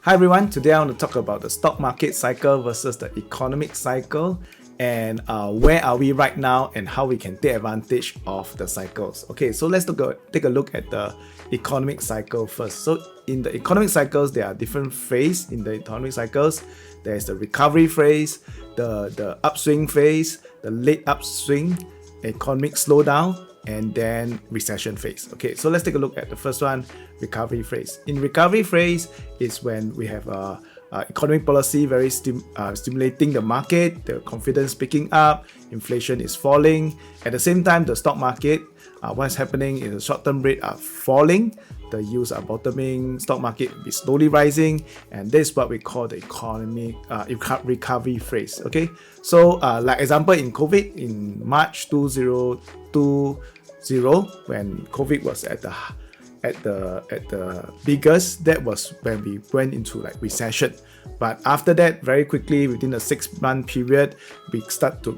Hi everyone, today I want to talk about the stock market cycle versus the economic cycle and where are we right now and how we can take advantage of the cycles. Okay, so let's take a look at the economic cycle first. So in the economic cycles, there are different phases in the economic cycles. There's the recovery phase, the upswing phase, the late upswing, economic slowdown, and then recession phase. Okay, so let's take a look at the first one, recovery phase. In recovery phase is when we have economic policy very stimulating the market, the confidence picking up, inflation is falling. At the same time, the stock market, what's happening is the short-term rate are falling, the yields are bottoming, stock market is slowly rising, and this is what we call the economic recovery phase. Okay, so like example in COVID in March 2020, when COVID was at the biggest, that was when we went into like recession. But after that, very quickly within a 6-month period, we start to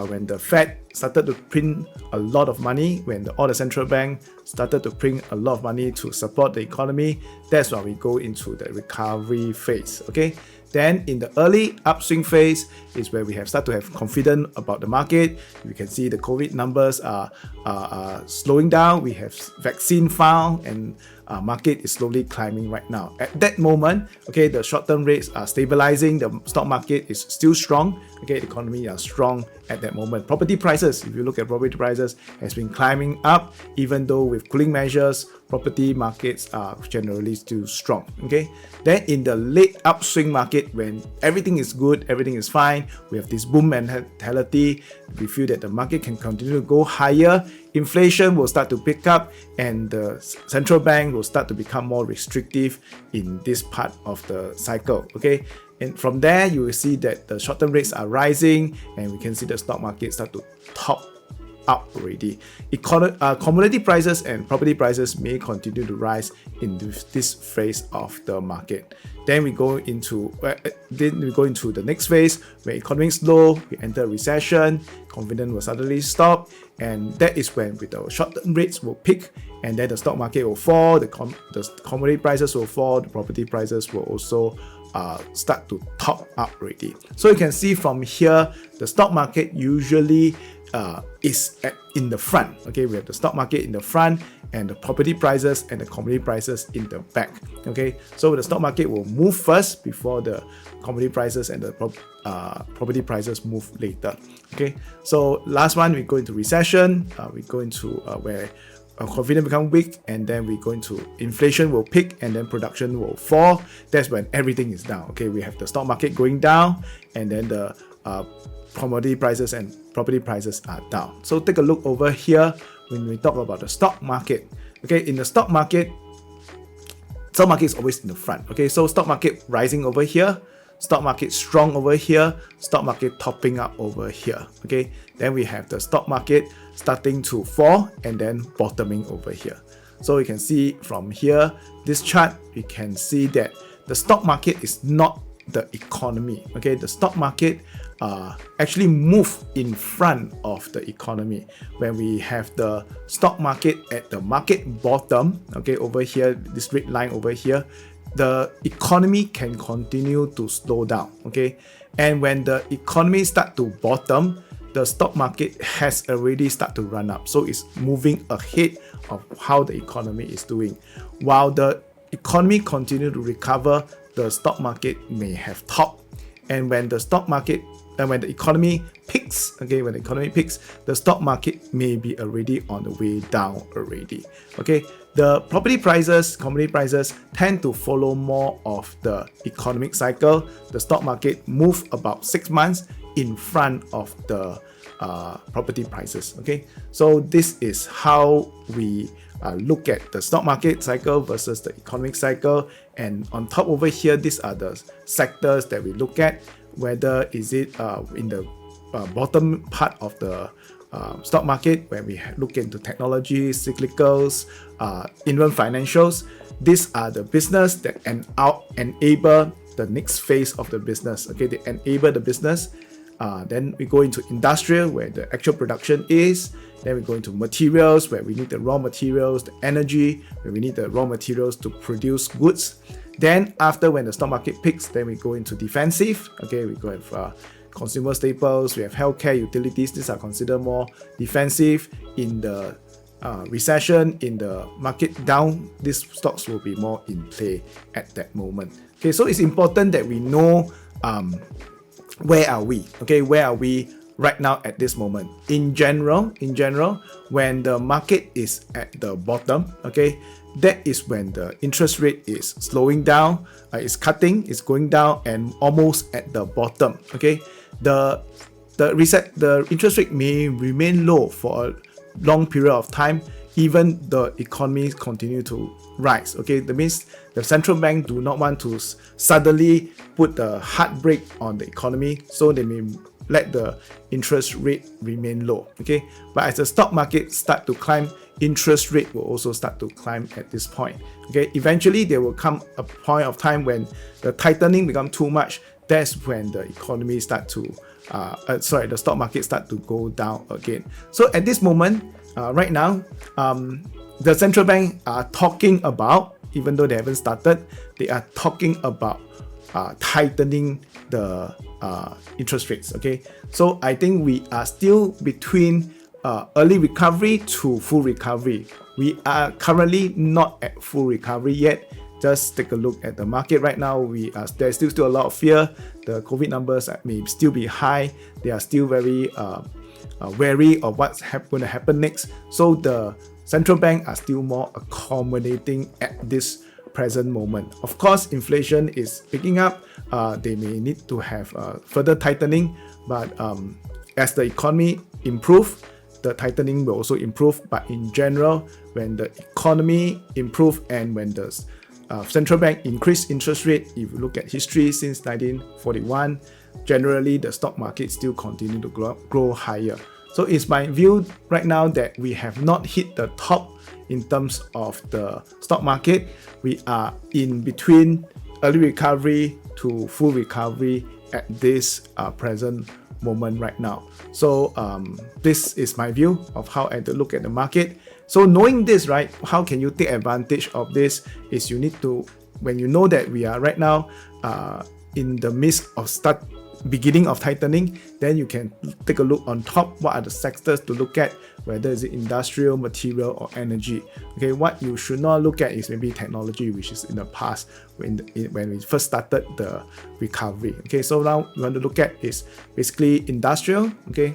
when the Fed started to print a lot of money, when all the central bank started to print a lot of money to support the economy, that's when we go into the recovery phase. Okay, then in the early upswing phase is where we have start to have confidence about the market. You can see the COVID numbers are slowing down. We have vaccine found and market is slowly climbing right now. At that moment, okay, the short-term rates are stabilizing. The stock market is still strong. Okay, the economy are strong at that moment. Property prices, if you look at property prices, has been climbing up. Even though with cooling measures, property markets are generally still strong. Okay, then in the late upswing market, when everything is good, everything is fine, we have this boom mentality. We feel that the market can continue to go higher. Inflation will start to pick up, and the central bank will start to become more restrictive in this part of the cycle. Okay, and from there you will see that the short-term rates are rising, and we can see the stock market start to top up already. Commodity prices and property prices may continue to rise in this phase of the market. Then we go into the next phase where economy is low, we enter recession, confidence will suddenly stop, and that is when with the short-term rates will peak, and then the stock market will fall, the commodity prices will fall, the property prices will also start to top up already. So you can see from here, the stock market usually is in the front. Okay, we have the stock market in the front and the property prices and the commodity prices in the back. Okay, so the stock market will move first before the commodity prices and the property prices move later. Okay, so last one, we go into recession. We go into where confidence become weak, and then we go into inflation will peak, and then production will fall. That's when everything is down. Okay, we have the stock market going down, and then the commodity prices and property prices are down. So take a look over here when we talk about the stock market. Okay, in the stock market is always in the front. Okay, so stock market rising over here, stock market strong over here, stock market topping up over here. Okay, then we have the stock market starting to fall and then bottoming over here. So you can see from here, this chart, we can see that the stock market is not the economy. Okay, the stock market actually move in front of the economy. When we have the stock market at the market bottom, okay, over here, this red line over here, the economy can continue to slow down. Okay, and when the economy start to bottom, the stock market has already started to run up. So it's moving ahead of how the economy is doing. While the economy continue to recover, the stock market may have topped. And when the economy peaks, okay, when the economy peaks, the stock market may be already on the way down already. Okay, the property prices, commodity prices tend to follow more of the economic cycle. The stock market move about 6 months in front of the property prices. Okay, so this is how we look at the stock market cycle versus the economic cycle. And on top over here, these are the sectors that we look at, whether is it in the bottom part of the stock market, where we look into technology, cyclicals, even financials. These are the business that enable the next phase of the business. Okay, they enable the business. Then we go into industrial, where the actual production is. Then we go into materials, where we need the raw materials, the energy, where we need the raw materials to produce goods. Then after when the stock market peaks, then we go into defensive. Okay, we go have consumer staples, we have healthcare, utilities. These are considered more defensive. In the recession, in the market down, these stocks will be more in play at that moment. Okay, so it's important that we know where are we? Okay, where are we right now at this moment? In general, when the market is at the bottom, okay, that is when the interest rate is slowing down, it's cutting, it's going down, and almost at the bottom. Okay, the interest rate may remain low for a long period of time, even the economy continue to rise. Okay, that means the central bank do not want to suddenly put the hard brake on the economy, so they may let the interest rate remain low. Okay, but as the stock market start to climb, interest rate will also start to climb at this point. Okay, eventually there will come a point of time when the tightening become too much. That's when the economy start to the stock market start to go down again. So at this moment, right now, the central bank are talking about, even though they haven't started, they are talking about tightening the interest rates. Okay, so I think we are still between early recovery to full recovery. We are currently not at full recovery yet. Just take a look at the market right now. There's still a lot of fear. The COVID numbers may still be high. They are still very wary of what's going to happen next. So the central bank are still more accommodating at this present moment. Of course, inflation is picking up. They may need to have further tightening, but as the economy improve, the tightening will also improve. But in general, when the economy improve and when the central bank increase interest rate, if you look at history since 1941, generally the stock market still continue to grow higher. So it's my view right now that we have not hit the top in terms of the stock market. We are in between early recovery to full recovery at this present moment right now. So this is my view of how I look at the market. So knowing this, right, how can you take advantage of this is you need to, when you know that we are right now in the midst of beginning of tightening, then you can take a look on top, what are the sectors to look at, whether is it industrial, material, or energy. Okay, what you should not look at is maybe technology, which is in the past when we first started the recovery. Okay, so now we want to look at is basically industrial, okay,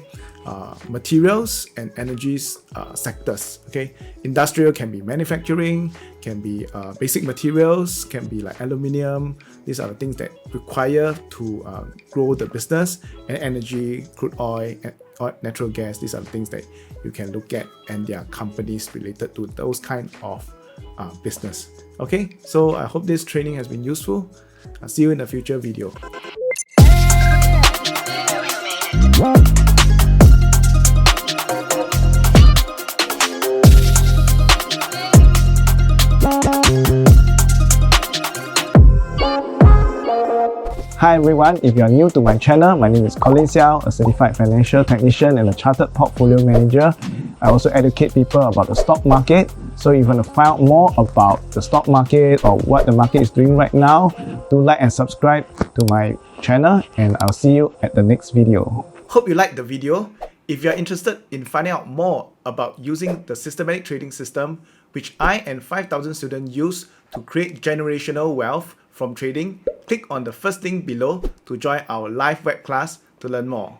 materials and energy sectors. Okay, industrial can be manufacturing, can be basic materials, can be like aluminium. These are the things that require to grow the business. And energy, crude oil, natural gas, these are the things that you can look at, and there are companies related to those kind of business. Okay, so I hope this training has been useful. I'll see you in a future video. Hi everyone, if you are new to my channel, my name is Collin Seow, a certified financial technician and a chartered portfolio manager. I also educate people about the stock market. So if you want to find out more about the stock market or what the market is doing right now, do like and subscribe to my channel, and I'll see you at the next video. Hope you liked the video. If you're interested in finding out more about using the systematic trading system, which I and 5,000 students use to create generational wealth from trading, click on the first link below to join our live web class to learn more.